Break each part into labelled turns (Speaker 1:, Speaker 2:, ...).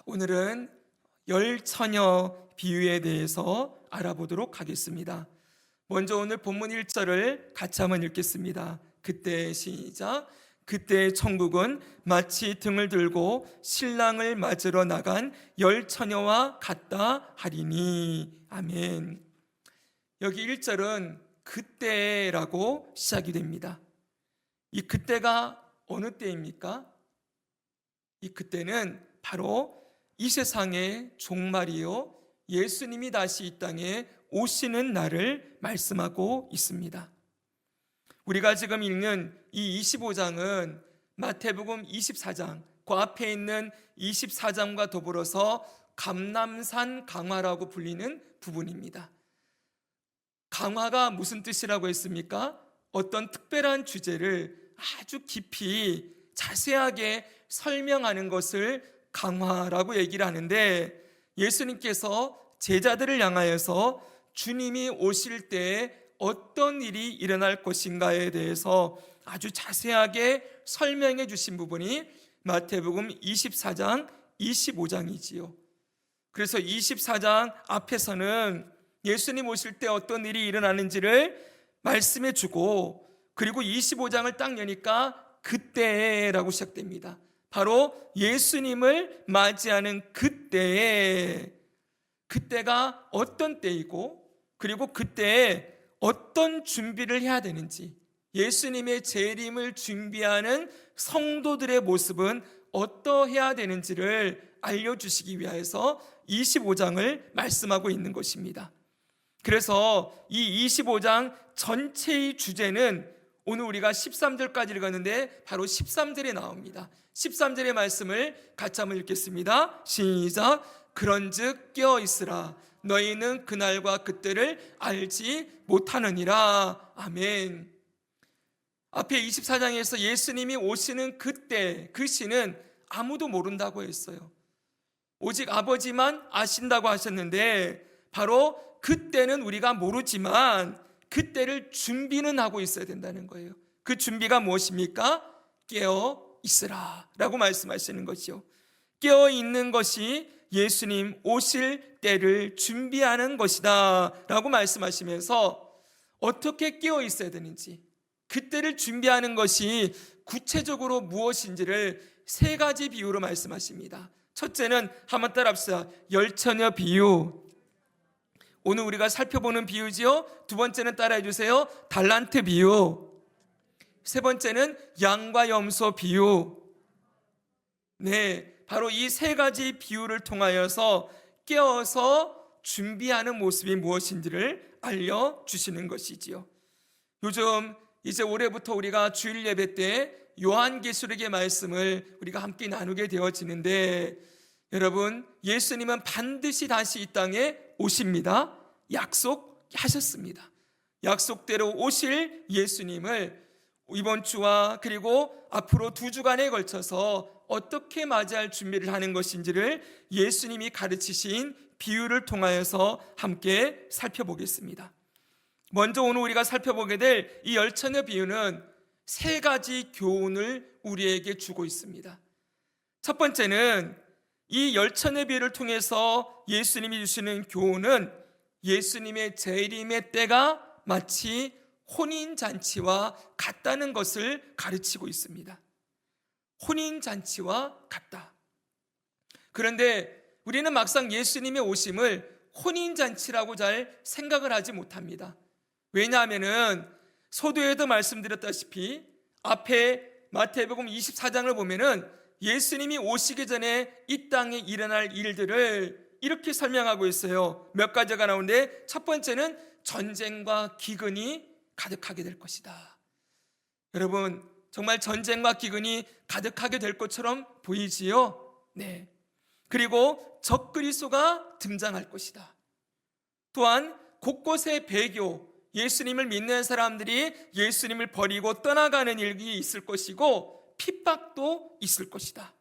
Speaker 1: 오늘은 열처녀 비유에 대해서 알아보도록 하겠습니다. 먼저 오늘 본문 1절을 같이 한번 읽겠습니다. 그때 시작. 그때 천국은 마치 등을 들고 신랑을 맞으러 나간 열처녀와 같다 하리니. 아멘. 여기 1절은 그때라고 시작이 됩니다. 이 그때가 어느 때입니까? 이 그때는 바로 이 세상의 종말이요, 예수님이 다시 이 땅에 오시는 날을 말씀하고 있습니다. 우리가 지금 읽는 이 25장은 마태복음 24장, 그 앞에 있는 24장과 더불어서 감람산 강화라고 불리는 부분입니다. 강화가 무슨 뜻이라고 했습니까? 어떤 특별한 주제를 아주 깊이 자세하게 설명하는 것을 강화라고 얘기를 하는데, 예수님께서 제자들을 향하여서 주님이 오실 때 어떤 일이 일어날 것인가에 대해서 아주 자세하게 설명해 주신 부분이 마태복음 24장, 25장이지요. 그래서 24장 앞에서는 예수님 오실 때 어떤 일이 일어나는지를 말씀해 주고, 그리고 25장을 딱 여니까 그때라고 시작됩니다. 바로 예수님을 맞이하는 그때에, 그때가 어떤 때이고, 그리고 그때에 어떤 준비를 해야 되는지, 예수님의 재림을 준비하는 성도들의 모습은 어떠해야 되는지를 알려주시기 위해서 25장을 말씀하고 있는 것입니다. 그래서 이 25장 전체의 주제는 오늘 우리가 13절까지 읽었는데 바로 13절에 나옵니다. 13절의 말씀을 같이 한번 읽겠습니다. 시작. 그런즉 깨어있으라. 너희는 그날과 그때를 알지 못하느니라. 아멘. 앞에 24장에서 예수님이 오시는 그때, 그 시는 아무도 모른다고 했어요. 오직 아버지만 아신다고 하셨는데, 바로 그때는 우리가 모르지만 그때를 준비는 하고 있어야 된다는 거예요. 그 준비가 무엇입니까? 깨어 있으라 라고 말씀하시는 것이요. 깨어 있는 것이 예수님 오실 때를 준비하는 것이다 라고 말씀하시면서, 어떻게 깨어 있어야 되는지, 그때를 준비하는 것이 구체적으로 무엇인지를 세 가지 비유로 말씀하십니다. 첫째는 한번 따라합시다. 열처녀 비유. 오늘 우리가 살펴보는 비유지요. 두 번째는 따라해 주세요. 달란트 비유. 세 번째는 양과 염소 비유. 네, 바로 이 세 가지 비유를 통하여서 깨어서 준비하는 모습이 무엇인지를 알려주시는 것이지요. 요즘 이제 올해부터 우리가 주일 예배 때 요한계시록의 말씀을 우리가 함께 나누게 되어지는데, 여러분, 예수님은 반드시 다시 이 땅에 오십니다. 약속하셨습니다. 약속대로 오실 예수님을 이번 주와 그리고 앞으로 2주간에 걸쳐서 어떻게 맞이할 준비를 하는 것인지를 예수님이 가르치신 비유를 통하여서 함께 살펴보겠습니다. 먼저 오늘 우리가 살펴보게 될 이 열처녀 비유는 세 가지 교훈을 우리에게 주고 있습니다. 첫 번째는 이 열처녀 비유를 통해서 예수님이 주시는 교훈은 예수님의 재림의 때가 마치 혼인잔치와 같다는 것을 가르치고 있습니다. 혼인잔치와 같다. 그런데 우리는 막상 예수님의 오심을 혼인잔치라고 잘 생각을 하지 못합니다. 왜냐하면은 서두에도 말씀드렸다시피 앞에 마태복음 24장을 보면은 예수님이 오시기 전에 이 땅에 일어날 일들을 이렇게 설명하고 있어요. 몇 가지가 나오는데, 첫 번째는 전쟁과 기근이 가득하게 될 것이다. 여러분, 정말 전쟁과 기근이 가득하게 될 것처럼 보이지요? 네. 그리고 적그리스도가 등장할 것이다. 또한 곳곳에 배교, 예수님을 믿는 사람들이 예수님을 버리고 떠나가는 일이 있을 것이고, 핍박도 있을 것이다.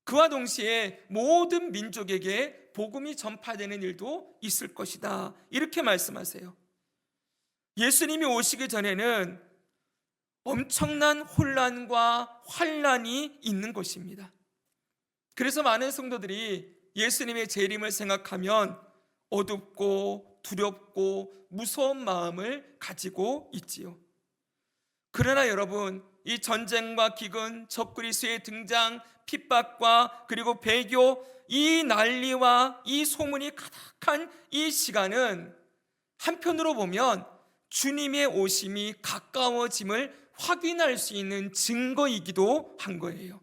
Speaker 1: 그와 동시에 모든 민족에게 복음이 전파되는 일도 있을 것이다. 이렇게 말씀하세요. 예수님이 오시기 전에는 엄청난 혼란과 환란이 있는 것입니다. 그래서 많은 성도들이 예수님의 재림을 생각하면 어둡고 두렵고 무서운 마음을 가지고 있지요. 그러나 여러분, 이 전쟁과 기근, 적그리스도의 등장, 핍박과 그리고 배교, 이 난리와 이 소문이 가득한 이 시간은 한편으로 보면 주님의 오심이 가까워짐을 확인할 수 있는 증거이기도 한 거예요.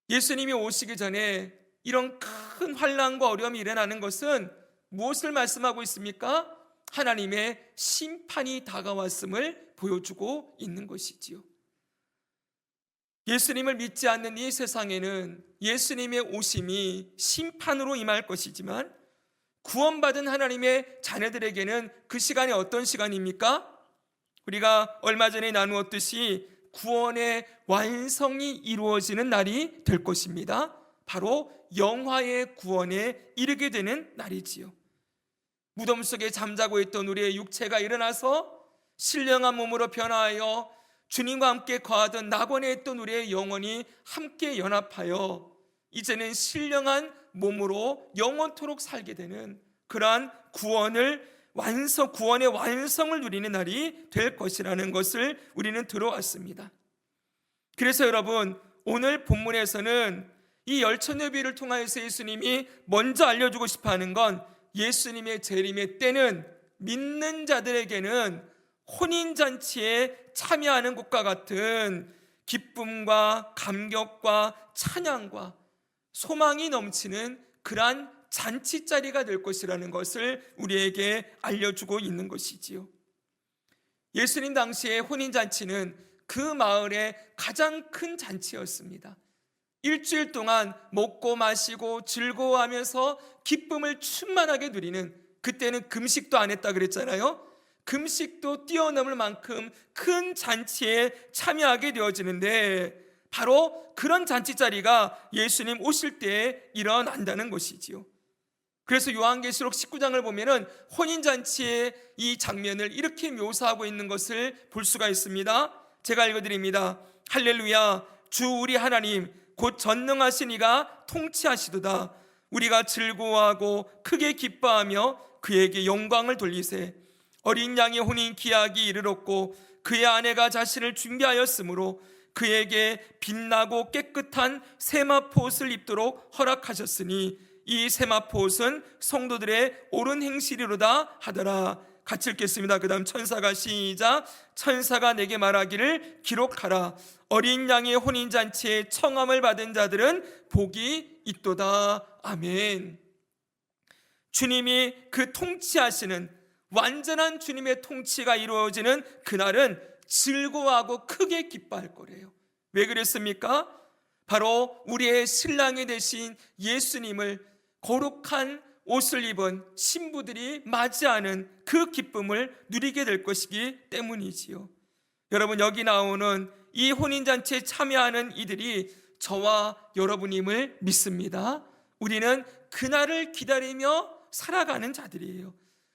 Speaker 1: 예수님이 오시기 전에 이런 큰 환난과 어려움이 일어나는 것은 무엇을 말씀하고 있습니까? 하나님의 심판이 다가왔음을 보여주고 있는 것이지요. 예수님을 믿지 않는 이 세상에는 예수님의 오심이 심판으로 임할 것이지만 구원받은 하나님의 자녀들에게는 그 시간이 어떤 시간입니까? 우리가 얼마 전에 나누었듯이 구원의 완성이 이루어지는 날이 될 것입니다. 바로 영화의 구원에 이르게 되는 날이지요. 무덤 속에 잠자고 있던 우리의 육체가 일어나서 신령한 몸으로 변화하여 주님과 함께 거하던 낙원에 있던 우리의 영혼이 함께 연합하여 이제는 신령한 몸으로 영원토록 살게 되는 그러한 구원의 완성을 누리는 날이 될 것이라는 것을 우리는 들어왔습니다. 그래서 여러분, 오늘 본문에서는 이 열천여비를 통하여서 예수님이 먼저 알려주고 싶어하는 건 예수님의 재림의 때는 믿는 자들에게는 혼인잔치에 참여하는 것과 같은 기쁨과 감격과 찬양과 소망이 넘치는 그러한 잔치자리가 될 것이라는 것을 우리에게 알려주고 있는 것이지요. 예수님 당시의 혼인잔치는 그 마을의 가장 큰 잔치였습니다. 일주일 동안 먹고 마시고 즐거워하면서 기쁨을 충만하게 누리는, 그때는 금식도 안 했다 그랬잖아요. 금식도 뛰어넘을 만큼 큰 잔치에 참여하게 되어지는데 바로 그런 잔치 자리가 예수님 오실 때에 일어난다는 것이지요. 그래서 요한계시록 19장을 보면은 혼인잔치의 이 장면을 이렇게 묘사하고 있는 것을 볼 수가 있습니다. 제가 읽어드립니다. 할렐루야, 주 우리 하나님 곧 전능하신 이가 통치하시도다. 우리가 즐거워하고 크게 기뻐하며 그에게 영광을 돌리세. 어린 양의 혼인 기약이 이르렀고 그의 아내가 자신을 준비하였으므로 그에게 빛나고 깨끗한 세마포옷을 입도록 허락하셨으니 이 세마포옷은 성도들의 옳은 행실이로다 하더라. 같이 읽겠습니다. 그 다음 천사가 시작. 천사가 내게 말하기를 기록하라. 어린 양의 혼인잔치에 청함을 받은 자들은 복이 있도다. 아멘. 주님이 그 통치하시는 완전한 주님의 통치가 이루어지는 그날은 즐거워하고 크게 기뻐할 거래요. 왜 그랬습니까? 바로 우리의 신랑이 되신 예수님을 거룩한 옷을 입은 신부들이 맞이하는 그 기쁨을 누리게 될 것이기 때문이지요. 여러분, 여기 나오는 이 혼인잔치에 참여하는 이들이 저와 여러분임을 믿습니다. 우리는 그날을 기다리며 살아가는 자들이에요.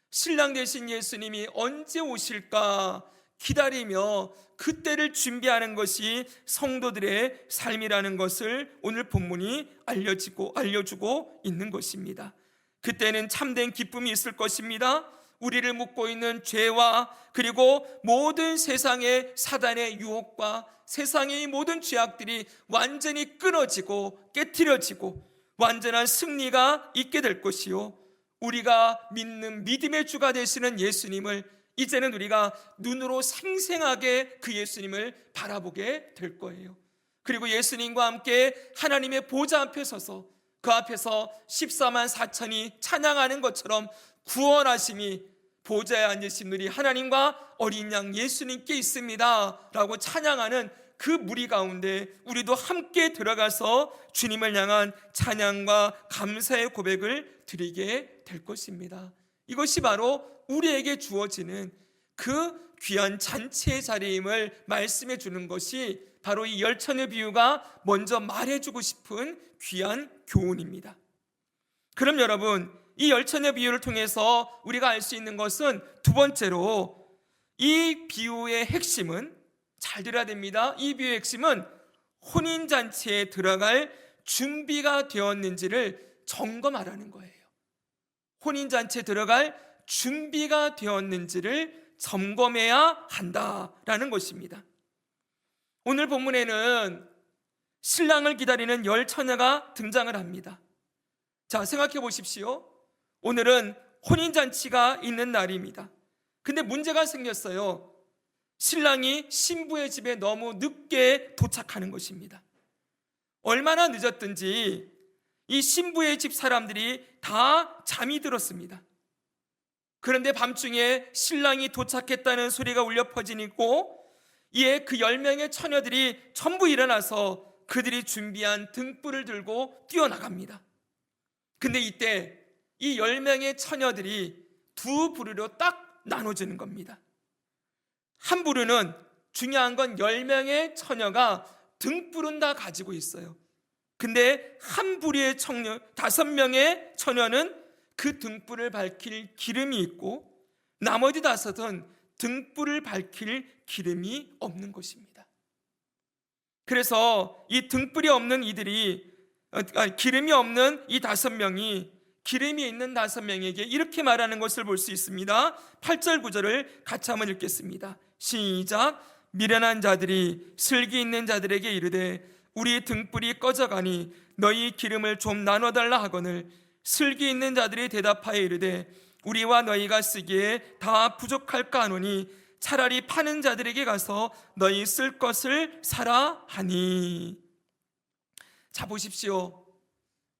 Speaker 1: 신랑 되신 예수님이 언제 오실까 기다리며 그때를 준비하는 것이 성도들의 삶이라는 것을 오늘 본문이 알려주고 있는 것입니다. 그때는 참된 기쁨이 있을 것입니다. 우리를 묶고 있는 죄와 그리고 모든 세상의 사단의 유혹과 세상의 모든 죄악들이 완전히 끊어지고 깨트려지고 완전한 승리가 있게 될 것이요, 우리가 믿는 믿음의 주가 되시는 예수님을 이제는 우리가 눈으로 생생하게 그 예수님을 바라보게 될 거예요. 그리고 예수님과 함께 하나님의 보좌 앞에 서서 그 앞에서 14만 4천이 찬양하는 것처럼 구원하심이 보좌에 앉으신 우리 하나님과 어린 양 예수님께 있습니다 라고 찬양하는 그 무리 가운데 우리도 함께 들어가서 주님을 향한 찬양과 감사의 고백을 드리게 될 것입니다. 이것이 바로 우리에게 주어지는 그 귀한 잔치의 자리임을 말씀해 주는 것이 바로 이 열천의 비유가 먼저 말해주고 싶은 귀한 교훈입니다. 그럼 여러분, 이 열천의 비유를 통해서 우리가 알 수 있는 것은 두 번째로 이 비유의 핵심은, 잘 들어야 됩니다. 이 비유의 핵심은 혼인잔치에 들어갈 준비가 되었는지를 점검하라는 거예요. 혼인잔치에 들어갈 준비가 되었는지를 점검해야 한다라는 것입니다. 오늘 본문에는 신랑을 기다리는 10처녀가 등장을 합니다. 자, 생각해 보십시오. 오늘은 혼인잔치가 있는 날입니다. 근데 문제가 생겼어요. 신랑이 신부의 집에 너무 늦게 도착하는 것입니다. 얼마나 늦었든지 이 신부의 집 사람들이 다 잠이 들었습니다. 그런데 밤중에 신랑이 도착했다는 소리가 울려 퍼지고 이에 그 10명의 처녀들이 전부 일어나서 그들이 준비한 등불을 들고 뛰어나갑니다. 근데 이때 이 10명의 처녀들이 두 부류로 딱 나눠지는 겁니다. 한 부류는, 중요한 건 10명의 처녀가 등불은 다 가지고 있어요. 근데 한 부류의 처녀, 5명의 처녀는 그 등불을 밝힐 기름이 있고 나머지 5은 등불을 밝힐 기름이 없는 것입니다. 그래서 이 등불이 없는 이들이, 기름이 없는 이 5명이 기름이 있는 5명에게 이렇게 말하는 것을 볼 수 있습니다. 8절 9절을 같이 한번 읽겠습니다. 시작. 미련한 자들이 슬기 있는 자들에게 이르되 우리 등불이 꺼져가니 너희 기름을 좀 나눠달라 하거늘 슬기 있는 자들이 대답하여 이르되 우리와 너희가 쓰기에 다 부족할까 하노니 차라리 파는 자들에게 가서 너희 쓸 것을 사라 하니. 자, 보십시오.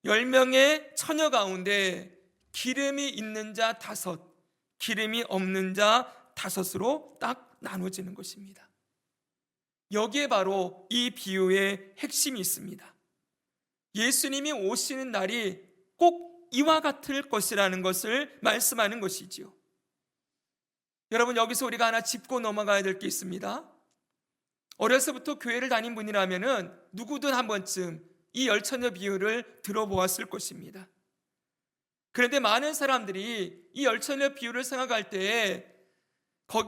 Speaker 1: 10명의 처녀 가운데 기름이 있는 자 5, 기름이 없는 자 5으로 딱 나눠지는 것입니다. 여기에 바로 이 비유의 핵심이 있습니다. 예수님이 오시는 날이 꼭 이와 같을 것이라는 것을 말씀하는 것이지요. 여러분, 여기서 우리가 하나 짚고 넘어가야 될 게 있습니다. 어려서부터 교회를 다닌 분이라면 누구든 한 번쯤 이 10처녀 비유를 들어보았을 것입니다. 그런데 많은 사람들이 이 10처녀 비유를 생각할 때에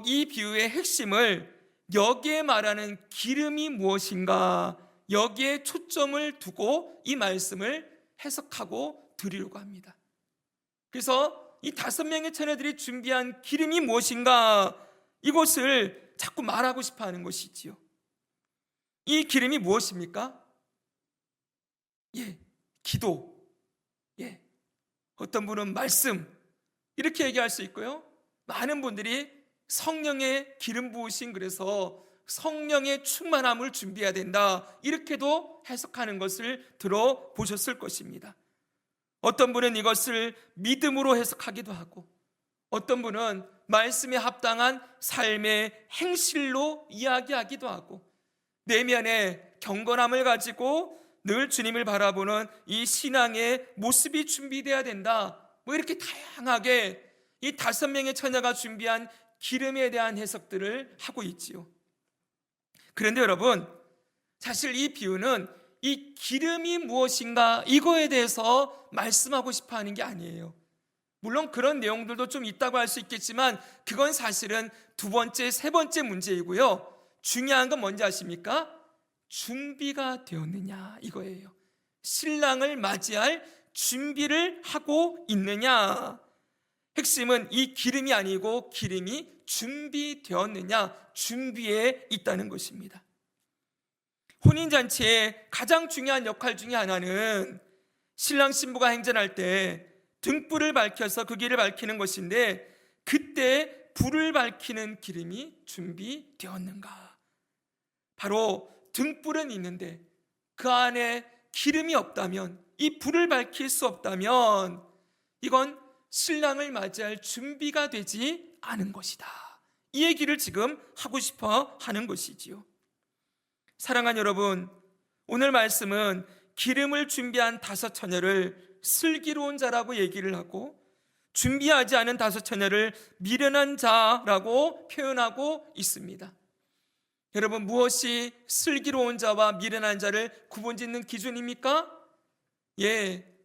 Speaker 1: 이 비유의 핵심을 여기에 말하는 기름이 무엇인가, 여기에 초점을 두고 이 말씀을 해석하고 드리려고 합니다. 그래서 이 5명의 처녀들이 준비한 기름이 무엇인가, 이것을 자꾸 말하고 싶어 하는 것이지요. 이 기름이 무엇입니까? 기도, 어떤 분은 말씀, 이렇게 얘기할 수 있고요. 많은 분들이 성령의 기름 부으심, 그래서 성령의 충만함을 준비해야 된다, 이렇게도 해석하는 것을 들어보셨을 것입니다. 어떤 분은 이것을 믿음으로 해석하기도 하고, 어떤 분은 말씀에 합당한 삶의 행실로 이야기하기도 하고, 내면의 경건함을 가지고 늘 주님을 바라보는 이 신앙의 모습이 준비되어야 된다, 이렇게 다양하게 이 5명의 처녀가 준비한 기름에 대한 해석들을 하고 있지요. 그런데 여러분, 사실 이 비유는 이 기름이 무엇인가, 이거에 대해서 말씀하고 싶어 하는 게 아니에요. 물론 그런 내용들도 좀 있다고 할 수 있겠지만 그건 사실은 2번째, 3번째 문제이고요. 중요한 건 뭔지 아십니까? 준비가 되었느냐, 이거예요. 신랑을 맞이할 준비를 하고 있느냐. 핵심은 이 기름이 아니고 기름이 준비되었느냐, 준비에 있다는 것입니다. 혼인잔치의 가장 중요한 역할 중에 하나는 신랑 신부가 행전할 때 등불을 밝혀서 그 길을 밝히는 것인데, 그때 불을 밝히는 기름이 준비되었는가. 바로 등불은 있는데 그 안에 기름이 없다면, 이 불을 밝힐 수 없다면 이건 신랑을 맞이할 준비가 되지 않은 것이다. 이 얘기를 지금 하고 싶어 하는 것이지요. 사랑하는 여러분, 오늘 말씀은 기름을 준비한 5처녀를 슬기로운 자라고 얘기를 하고, 준비하지 않은 5처녀를 미련한 자라고 표현하고 있습니다. 여러분, 무엇이 슬기로운 자와 미련한 자를 구분짓는 기준입니까?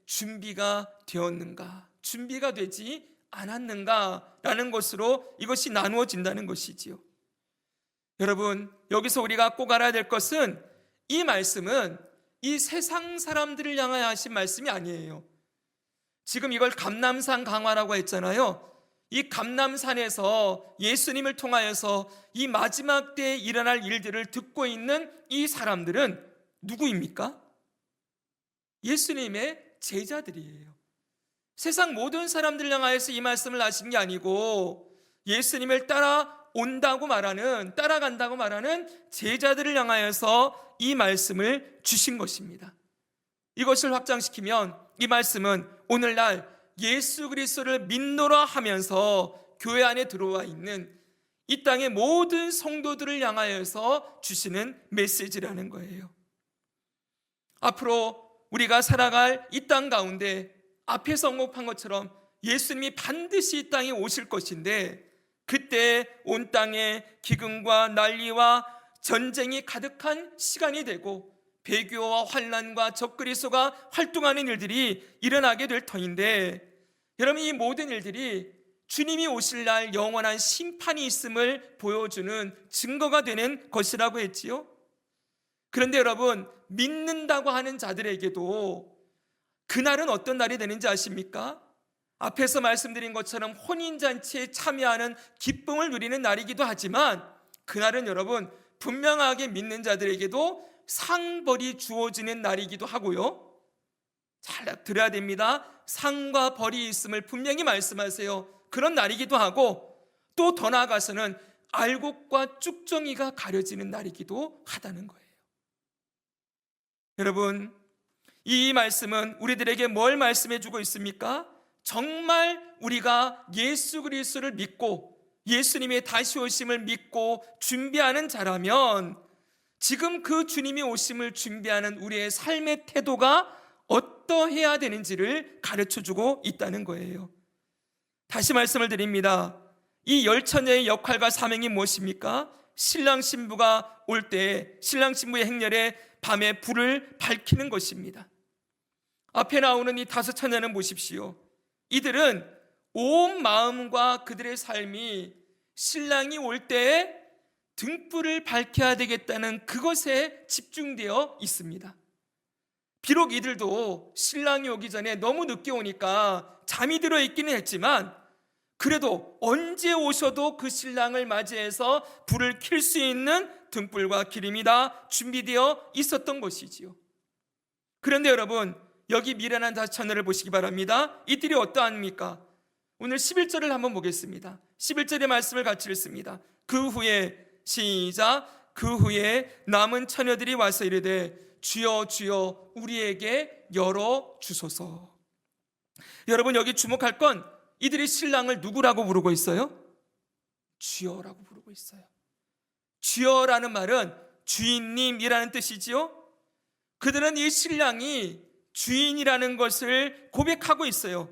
Speaker 1: 준비가 되었는가, 준비가 되지 않았는가 라는 것으로 이것이 나누어진다는 것이지요. 여러분, 여기서 우리가 꼭 알아야 될 것은 이 말씀은 이 세상 사람들을 향하여 하신 말씀이 아니에요. 지금 이걸 감람산 강화라고 했잖아요. 이 감람산에서 예수님을 통하여서 이 마지막 때에 일어날 일들을 듣고 있는 이 사람들은 누구입니까? 예수님의 제자들이에요. 세상 모든 사람들 향하여서 이 말씀을 하신 게 아니고 예수님을 따라간다고 말하는 제자들을 향하여서 이 말씀을 주신 것입니다. 이것을 확장시키면 이 말씀은 오늘날 예수 그리스도를 믿노라 하면서 교회 안에 들어와 있는 이 땅의 모든 성도들을 향하여서 주시는 메시지라는 거예요. 앞으로 우리가 살아갈 이 땅 가운데 앞에서 언급한 것처럼 예수님이 반드시 이 땅에 오실 것인데, 그때 온 땅에 기근과 난리와 전쟁이 가득한 시간이 되고 배교와 환난과 적그리스도가 활동하는 일들이 일어나게 될 터인데, 여러분, 이 모든 일들이 주님이 오실 날 영원한 심판이 있음을 보여주는 증거가 되는 것이라고 했지요. 그런데 여러분, 믿는다고 하는 자들에게도 그날은 어떤 날이 되는지 아십니까? 앞에서 말씀드린 것처럼 혼인잔치에 참여하는 기쁨을 누리는 날이기도 하지만, 그날은 여러분 분명하게 믿는 자들에게도 상벌이 주어지는 날이기도 하고요. 잘 들어야 됩니다. 상과 벌이 있음을 분명히 말씀하세요. 그런 날이기도 하고, 또 더 나아가서는 알곡과 쭉정이가 가려지는 날이기도 하다는 거예요. 여러분, 이 말씀은 우리들에게 뭘 말씀해 주고 있습니까? 정말 우리가 예수 그리스도를 믿고 예수님의 다시 오심을 믿고 준비하는 자라면 지금 그 주님이 오심을 준비하는 우리의 삶의 태도가 어떠해야 되는지를 가르쳐주고 있다는 거예요. 다시 말씀을 드립니다. 이 열처녀의 역할과 사명이 무엇입니까? 신랑 신부가 올 때 신랑 신부의 행렬에 밤에 불을 밝히는 것입니다. 앞에 나오는 이 다섯 처녀는 보십시오. 이들은 온 마음과 그들의 삶이 신랑이 올 때에 등불을 밝혀야 되겠다는 그것에 집중되어 있습니다. 비록 이들도 신랑이 오기 전에 너무 늦게 오니까 잠이 들어 있기는 했지만, 그래도 언제 오셔도 그 신랑을 맞이해서 불을 켤 수 있는 등불과 기름이 다 준비되어 있었던 것이지요. 그런데 여러분, 여기 미련한 다섯 처녀를 보시기 바랍니다. 이들이 어떠합니까? 오늘 11절을 한번 보겠습니다. 11절의 말씀을 같이 읽습니다. 그 후에 시작. 그 후에 남은 처녀들이 와서 이르되 주여 주여 우리에게 열어 주소서. 여러분, 여기 주목할 건 이들이 신랑을 누구라고 부르고 있어요? 주여라고 부르고 있어요. 주여라는 말은 주인님이라는 뜻이지요. 그들은 이 신랑이 주인이라는 것을 고백하고 있어요.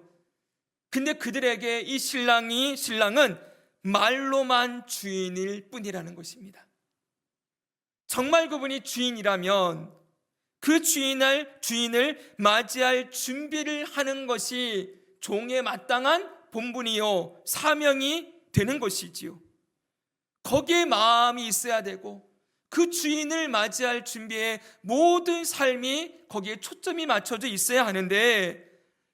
Speaker 1: 근데 그들에게 이 신랑은 말로만 주인일 뿐이라는 것입니다. 정말 그분이 주인이라면 그 주인을 맞이할 준비를 하는 것이 종의 마땅한 본분이요 사명이 되는 것이지요. 거기에 마음이 있어야 되고 그 주인을 맞이할 준비에 모든 삶이 거기에 초점이 맞춰져 있어야 하는데,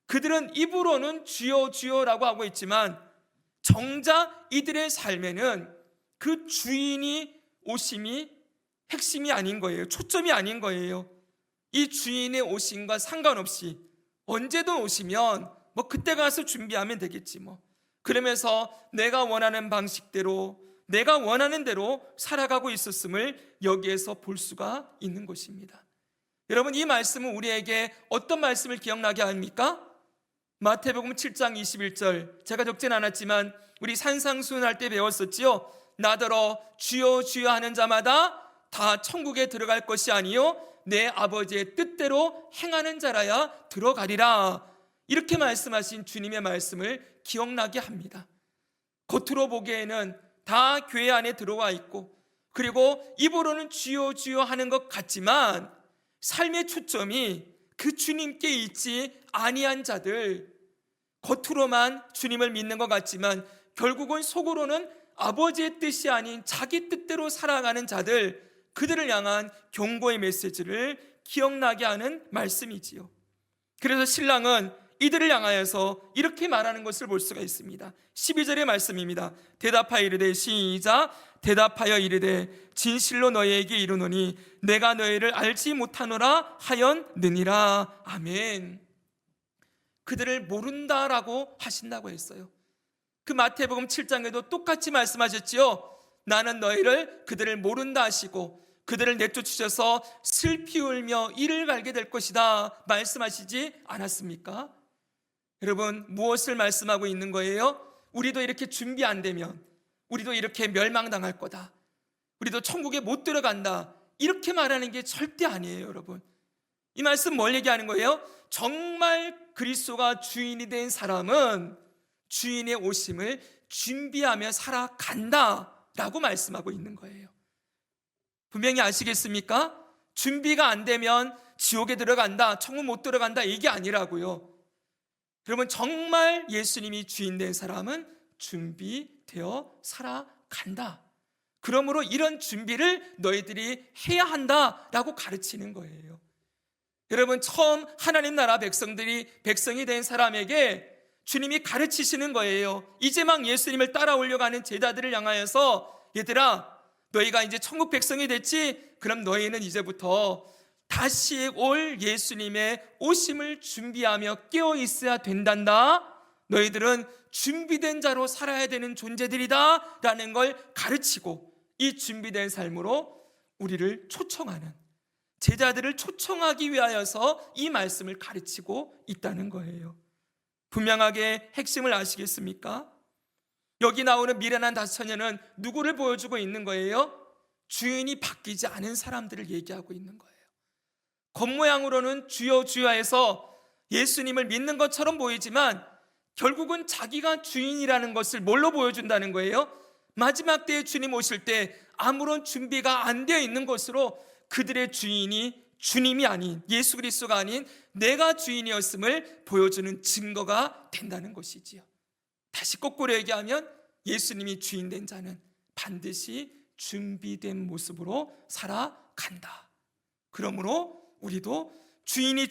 Speaker 1: 그들은 입으로는 주여 주여라고 하고 있지만 정작 이들의 삶에는 그 주인이 오심이 핵심이 아닌 거예요. 초점이 아닌 거예요. 이 주인의 오심과 상관없이 언제든 오시면 그때 가서 준비하면 되겠지 그러면서 내가 원하는 방식대로 내가 원하는 대로 살아가고 있었음을 여기에서 볼 수가 있는 것입니다. 여러분, 이 말씀은 우리에게 어떤 말씀을 기억나게 합니까? 마태복음 7장 21절, 제가 적진 않았지만 우리 산상수훈할 때 배웠었지요. 나더러 주여 주여 하는 자마다 다 천국에 들어갈 것이 아니요 내 아버지의 뜻대로 행하는 자라야 들어가리라. 이렇게 말씀하신 주님의 말씀을 기억나게 합니다. 겉으로 보기에는 다 교회 안에 들어와 있고, 그리고 입으로는 주여 주여 하는 것 같지만 삶의 초점이 그 주님께 있지 아니한 자들, 겉으로만 주님을 믿는 것 같지만 결국은 속으로는 아버지의 뜻이 아닌 자기 뜻대로 살아가는 자들, 그들을 향한 경고의 메시지를 기억나게 하는 말씀이지요. 그래서 신랑은 이들을 향하여서 이렇게 말하는 것을 볼 수가 있습니다. 12절의 말씀입니다. 대답하여 이르되, 시작. 대답하여 이르되, 진실로 너희에게 이르노니 내가 너희를 알지 못하노라 하였느니라. 아멘. 그들을 모른다라고 하신다고 했어요. 그 마태복음 7장에도 똑같이 말씀하셨지요. 나는 너희를 그들을 모른다 하시고 그들을 내쫓으셔서 슬피 울며 이를 갈게 될 것이다 말씀하시지 않았습니까? 여러분, 무엇을 말씀하고 있는 거예요? 우리도 이렇게 준비 안 되면, 우리도 이렇게 멸망당할 거다, 우리도 천국에 못 들어간다, 이렇게 말하는 게 절대 아니에요. 여러분, 이 말씀 뭘 얘기하는 거예요? 정말 그리스도가 주인이 된 사람은 주인의 오심을 준비하며 살아간다 라고 말씀하고 있는 거예요. 분명히 아시겠습니까? 준비가 안 되면 지옥에 들어간다, 천국 못 들어간다, 이게 아니라고요. 여러분, 정말 예수님이 주인 된 사람은 준비되어 살아간다. 그러므로 이런 준비를 너희들이 해야 한다라고 가르치는 거예요. 여러분, 처음 하나님 나라 백성이 된 사람에게 주님이 가르치시는 거예요. 이제 막 예수님을 따라오려고 하는 제자들을 향하여서, 얘들아, 너희가 이제 천국 백성이 됐지? 그럼 너희는 이제부터 다시 올 예수님의 오심을 준비하며 깨어 있어야 된단다. 너희들은 준비된 자로 살아야 되는 존재들이다 라는 걸 가르치고, 이 준비된 삶으로 우리를 초청하는, 제자들을 초청하기 위하여서 이 말씀을 가르치고 있다는 거예요. 분명하게 핵심을 아시겠습니까? 여기 나오는 미련한 다섯 처녀는 누구를 보여주고 있는 거예요? 주인이 바뀌지 않은 사람들을 얘기하고 있는 거예요. 겉모양으로는 주여 주여 해서 예수님을 믿는 것처럼 보이지만 결국은 자기가 주인이라는 것을 뭘로 보여준다는 거예요? 마지막 때에 주님 오실 때 아무런 준비가 안 되어 있는 것으로 그들의 주인이 주님이 아닌, 예수 그리스도가 아닌 내가 주인이었음을 보여주는 증거가 된다는 것이지요. 다시 거꾸로 얘기하면 예수님이 주인 된 자는 반드시 준비된 모습으로 살아간다. 그러므로 우리도 주인이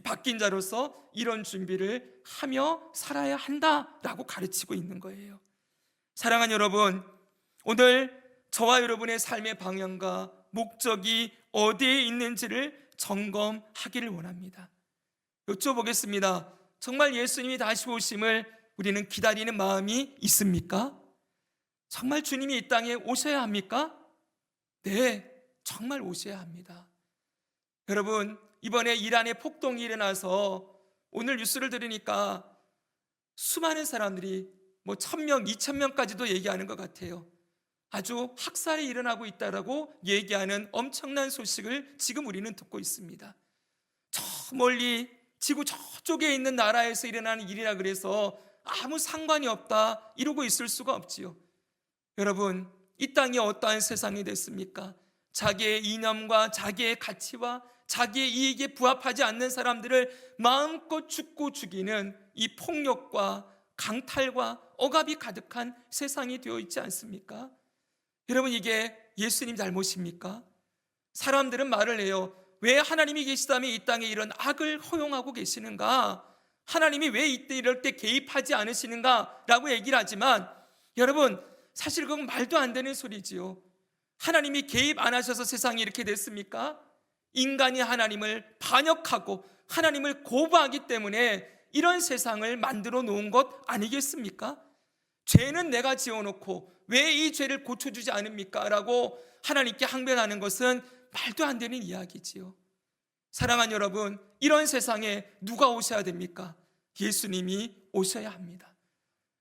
Speaker 1: 바뀐 자로서 이런 준비를 하며 살아야 한다라고 가르치고 있는 거예요. 사랑하는 여러분, 오늘 저와 여러분의 삶의 방향과 목적이 어디에 있는지를 점검하기를 원합니다. 여쭤보겠습니다. 정말 예수님이 다시 오심을 우리는 기다리는 마음이 있습니까? 정말 주님이 이 땅에 오셔야 합니까? 네, 정말 오셔야 합니다. 여러분, 이번에 이란에 폭동이 일어나서 오늘 뉴스를 들으니까 수많은 사람들이 1,000명, 2,000명까지도 얘기하는 것 같아요. 아주 학살이 일어나고 있다라고 얘기하는 엄청난 소식을 지금 우리는 듣고 있습니다. 저 멀리 지구 저쪽에 있는 나라에서 일어나는 일이라 그래서 아무 상관이 없다 이러고 있을 수가 없지요. 여러분, 이 땅이 어떠한 세상이 됐습니까? 자기의 이념과 자기의 가치와 자기의 이익에 부합하지 않는 사람들을 마음껏 죽고 죽이는 이 폭력과 강탈과 억압이 가득한 세상이 되어 있지 않습니까? 여러분, 이게 예수님 잘못입니까? 사람들은 말을 해요. 왜 하나님이 계시다면 이 땅에 이런 악을 허용하고 계시는가? 하나님이 왜 이때 이럴 때 개입하지 않으시는가? 라고 얘기를 하지만 여러분, 사실 그건 말도 안 되는 소리지요. 하나님이 개입 안 하셔서 세상이 이렇게 됐습니까? 인간이 하나님을 반역하고 하나님을 거부하기 때문에 이런 세상을 만들어 놓은 것 아니겠습니까? 죄는 내가 지어놓고 왜 이 죄를 고쳐주지 않습니까? 라고 하나님께 항변하는 것은 말도 안 되는 이야기지요. 사랑하는 여러분, 이런 세상에 누가 오셔야 됩니까? 예수님이 오셔야 합니다.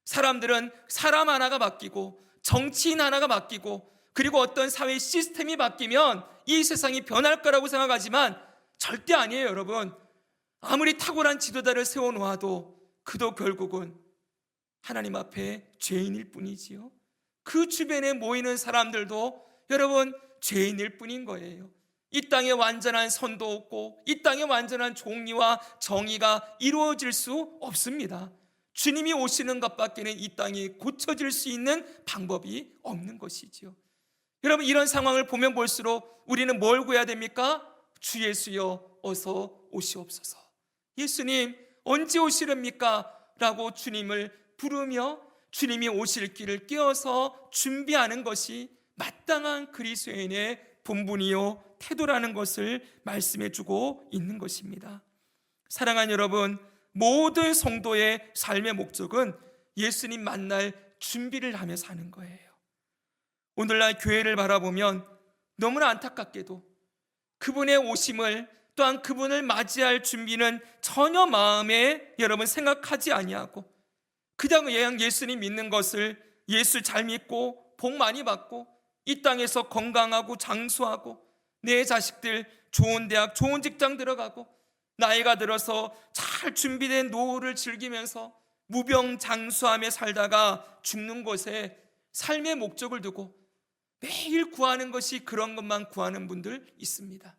Speaker 1: 사람들은 사람 하나가 바뀌고 정치인 하나가 바뀌고 그리고 어떤 사회 시스템이 바뀌면 이 세상이 변할 거라고 생각하지만 절대 아니에요. 여러분, 아무리 탁월한 지도자를 세워놓아도 그도 결국은 하나님 앞에 죄인일 뿐이지요. 그 주변에 모이는 사람들도 여러분 죄인일 뿐인 거예요. 이 땅에 완전한 선도 없고 이 땅에 완전한 정의와 정의가 이루어질 수 없습니다. 주님이 오시는 것밖에는 이 땅이 고쳐질 수 있는 방법이 없는 것이지요. 여러분, 이런 상황을 보면 볼수록 우리는 뭘 구해야 됩니까? 주 예수여 어서 오시옵소서. 예수님 언제 오시렵니까? 라고 주님을 부르며 주님이 오실 길을 깨어서 준비하는 것이 마땅한 그리스도인의 본분이요 태도라는 것을 말씀해 주고 있는 것입니다. 사랑하는 여러분, 모든 성도의 삶의 목적은 예수님 만날 준비를 하며 사는 거예요. 오늘날 교회를 바라보면 너무나 안타깝게도 그분의 오심을 또한 그분을 맞이할 준비는 전혀 마음에 여러분 생각하지 아니하고 그냥 예수님 믿는 것을 예수 잘 믿고 복 많이 받고 이 땅에서 건강하고 장수하고 내 자식들 좋은 대학 좋은 직장 들어가고 나이가 들어서 잘 준비된 노후를 즐기면서 무병장수하며 살다가 죽는 것에 삶의 목적을 두고 매일 구하는 것이 그런 것만 구하는 분들 있습니다.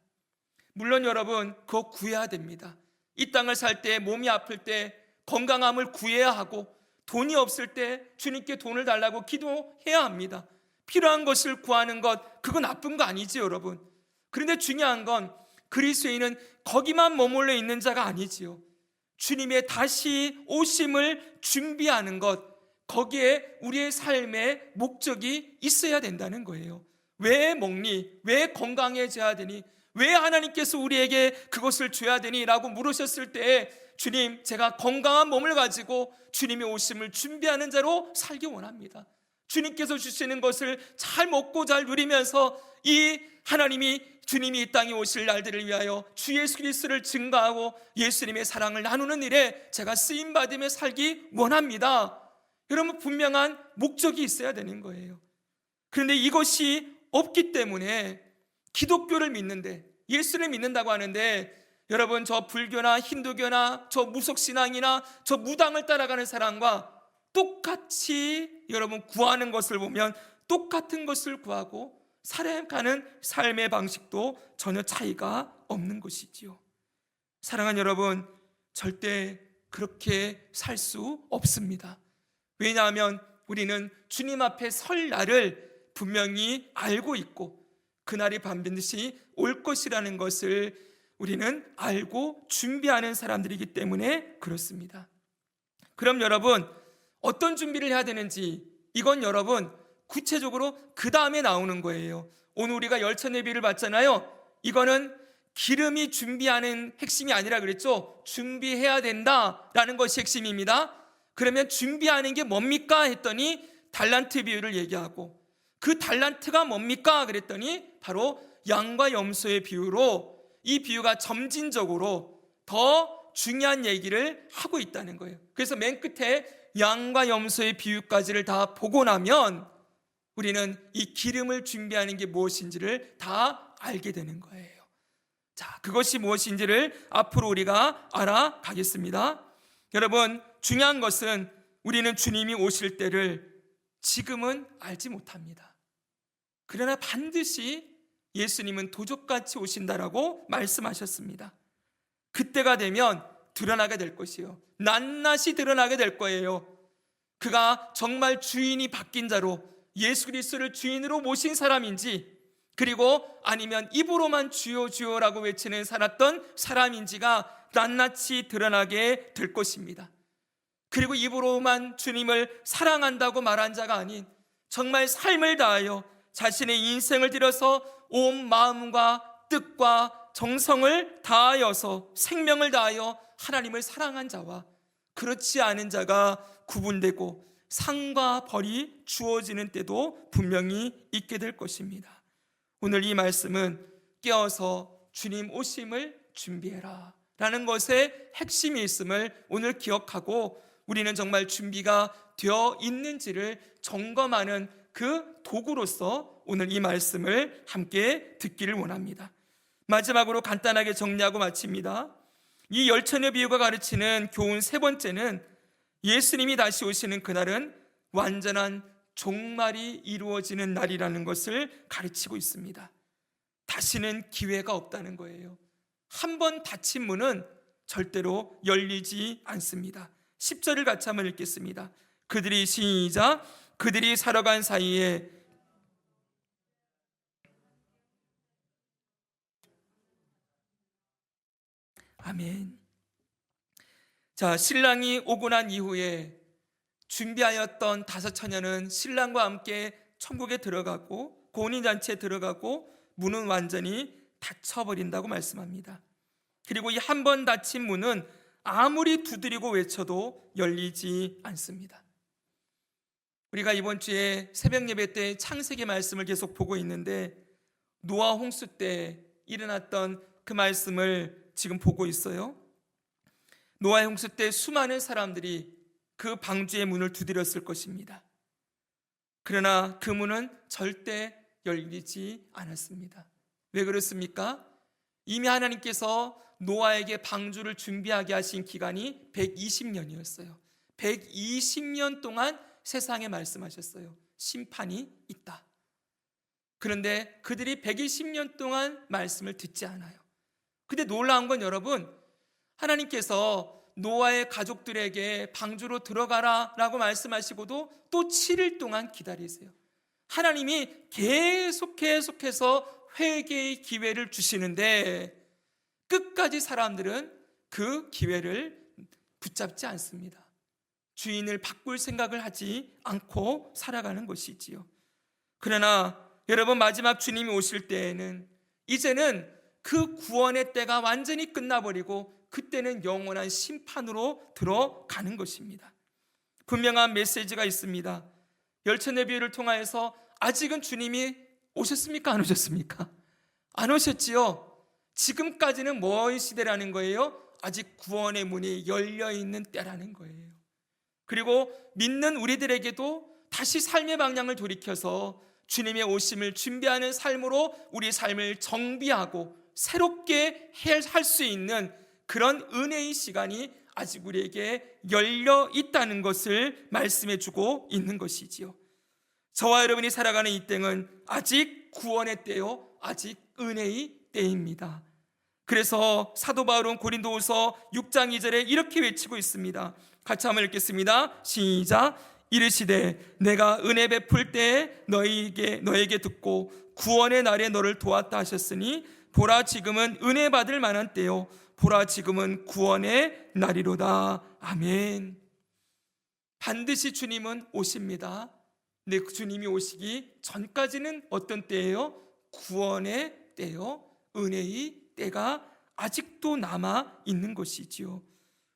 Speaker 1: 물론 여러분 그거 구해야 됩니다. 이 땅을 살 때 몸이 아플 때 건강함을 구해야 하고 돈이 없을 때 주님께 돈을 달라고 기도해야 합니다. 필요한 것을 구하는 것 그거 나쁜 거 아니죠 여러분. 그런데 중요한 건 그리스도인은 거기만 머물러 있는 자가 아니지요. 주님의 다시 오심을 준비하는 것 거기에 우리의 삶의 목적이 있어야 된다는 거예요. 왜 먹니? 왜 건강해져야 되니? 왜 하나님께서 우리에게 그것을 줘야 되니? 라고 물으셨을 때 주님 제가 건강한 몸을 가지고 주님의 오심을 준비하는 자로 살기 원합니다. 주님께서 주시는 것을 잘 먹고 잘 누리면서 이 주님이 이 땅에 오실 날들을 위하여 주 예수 그리스도를 증거하고 예수님의 사랑을 나누는 일에 제가 쓰임받으며 살기 원합니다. 여러분 분명한 목적이 있어야 되는 거예요. 그런데 이것이 없기 때문에 기독교를 믿는데 예수를 믿는다고 하는데 여러분 저 불교나 힌두교나 저 무속신앙이나 저 무당을 따라가는 사람과 똑같이 여러분 구하는 것을 보면 똑같은 것을 구하고 살아가는 삶의 방식도 전혀 차이가 없는 것이지요. 사랑하는 여러분 절대 그렇게 살 수 없습니다. 왜냐하면 우리는 주님 앞에 설 날을 분명히 알고 있고 그날이 반드시 올 것이라는 것을 우리는 알고 준비하는 사람들이기 때문에 그렇습니다. 그럼 여러분 어떤 준비를 해야 되는지 이건 여러분 구체적으로 그 다음에 나오는 거예요. 오늘 우리가 열처내비를 봤잖아요. 이거는 기름이 준비하는 핵심이 아니라 그랬죠. 준비해야 된다라는 것이 핵심입니다. 그러면 준비하는 게 뭡니까? 했더니 달란트 비유를 얘기하고 그 달란트가 뭡니까? 그랬더니 바로 양과 염소의 비유로 이 비유가 점진적으로 더 중요한 얘기를 하고 있다는 거예요. 그래서 맨 끝에 양과 염소의 비유까지를 다 보고 나면 우리는 이 기름을 준비하는 게 무엇인지를 다 알게 되는 거예요. 자, 그것이 무엇인지를 앞으로 우리가 알아가겠습니다. 여러분, 중요한 것은 우리는 주님이 오실 때를 지금은 알지 못합니다. 그러나 반드시 예수님은 도적같이 오신다라고 말씀하셨습니다. 그때가 되면 드러나게 될 것이요. 낱낱이 드러나게 될 거예요. 그가 정말 주인이 바뀐 자로 예수 그리스도를 주인으로 모신 사람인지 그리고 아니면 입으로만 주여 주여라고 외치는 살았던 사람인지가 낱낱이 드러나게 될 것입니다. 그리고 입으로만 주님을 사랑한다고 말한 자가 아닌 정말 삶을 다하여 자신의 인생을 들여서 온 마음과 뜻과 정성을 다하여서 생명을 다하여 하나님을 사랑한 자와 그렇지 않은 자가 구분되고 상과 벌이 주어지는 때도 분명히 있게 될 것입니다. 오늘 이 말씀은 깨어서 주님 오심을 준비해라 라는 것의 핵심이 있음을 오늘 기억하고 우리는 정말 준비가 되어 있는지를 점검하는 그 도구로서 오늘 이 말씀을 함께 듣기를 원합니다. 마지막으로 간단하게 정리하고 마칩니다. 이 열처녀 비유가 가르치는 교훈 세 번째는 예수님이 다시 오시는 그날은 완전한 종말이 이루어지는 날이라는 것을 가르치고 있습니다. 다시는 기회가 없다는 거예요. 한 번 닫힌 문은 절대로 열리지 않습니다. 10절을 같이 한번 읽겠습니다. 그들이 시작 그들이 살아간 사이에 아멘. 자, 신랑이 오고 난 이후에 준비하였던 5 처녀는 신랑과 함께 천국에 들어가고 혼인잔치에 들어가고 문은 완전히 닫혀버린다고 말씀합니다. 그리고 이 한 번 닫힌 문은 아무리 두드리고 외쳐도 열리지 않습니다. 우리가 이번 주에 새벽 예배 때 창세기 말씀을 계속 보고 있는데 노아 홍수 때 일어났던 그 말씀을 지금 보고 있어요. 노아 홍수 때 수많은 사람들이 그 방주의 문을 두드렸을 것입니다. 그러나 그 문은 절대 열리지 않았습니다. 왜 그렇습니까? 이미 하나님께서 노아에게 방주를 준비하게 하신 기간이 120년이었어요. 120년 동안 세상에 말씀하셨어요. 심판이 있다. 그런데 그들이 120년 동안 말씀을 듣지 않아요. 근데 놀라운 건 여러분, 하나님께서 노아의 가족들에게 방주로 들어가라 라고 말씀하시고도 또 7일 동안 기다리세요. 하나님이 계속해서 회개의 기회를 주시는데 끝까지 사람들은 그 기회를 붙잡지 않습니다. 주인을 바꿀 생각을 하지 않고 살아가는 것이지요. 그러나 여러분, 마지막 주님이 오실 때에는 이제는 그 구원의 때가 완전히 끝나버리고 그때는 영원한 심판으로 들어가는 것입니다. 분명한 메시지가 있습니다. 열천의 비유를 통하여서 아직은 주님이 오셨습니까? 안 오셨습니까? 안 오셨지요. 지금까지는 뭐의 시대라는 거예요? 아직 구원의 문이 열려있는 때라는 거예요. 그리고 믿는 우리들에게도 다시 삶의 방향을 돌이켜서 주님의 오심을 준비하는 삶으로 우리 삶을 정비하고 새롭게 할 수 있는 그런 은혜의 시간이 아직 우리에게 열려 있다는 것을 말씀해 주고 있는 것이지요. 저와 여러분이 살아가는 이 때는 아직 구원의 때요, 아직 은혜의 때입니다. 그래서 사도 바울은 고린도후서 6장 2절에 이렇게 외치고 있습니다. 같이 한번 읽겠습니다. 시작. 이르시되 내가 은혜 베풀 때에 너에게 듣고 구원의 날에 너를 도왔다 하셨으니 보라 지금은 은혜 받을 만한 때요 보라 지금은 구원의 날이로다. 아멘. 반드시 주님은 오십니다. 근데 주님이 오시기 전까지는 어떤 때예요? 구원의 때요, 은혜의 때가 아직도 남아 있는 것이지요.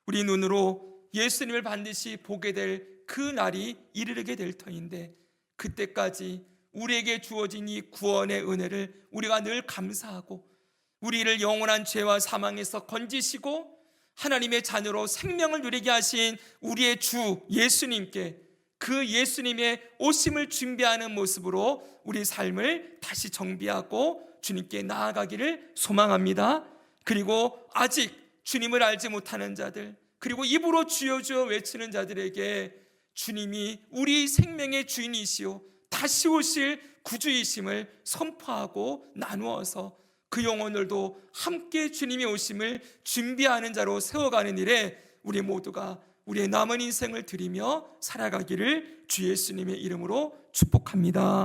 Speaker 1: 우리 눈으로 예수님을 반드시 보게 될 그 날이 이르게 될 터인데 그때까지 우리에게 주어진 이 구원의 은혜를 우리가 늘 감사하고 우리를 영원한 죄와 사망에서 건지시고 하나님의 자녀로 생명을 누리게 하신 우리의 주 예수님께 그 예수님의 오심을 준비하는 모습으로 우리 삶을 다시 정비하고 주님께 나아가기를 소망합니다. 그리고 아직 주님을 알지 못하는 자들, 그리고 입으로 주여 주여 외치는 자들에게 주님이 우리 생명의 주인이시오 다시 오실 구주이심을 선포하고 나누어서 그 영혼들도 함께 주님이 오심을 준비하는 자로 세워가는 일에 우리 모두가 우리의 남은 인생을 드리며 살아가기를 주 예수님의 이름으로 축복합니다.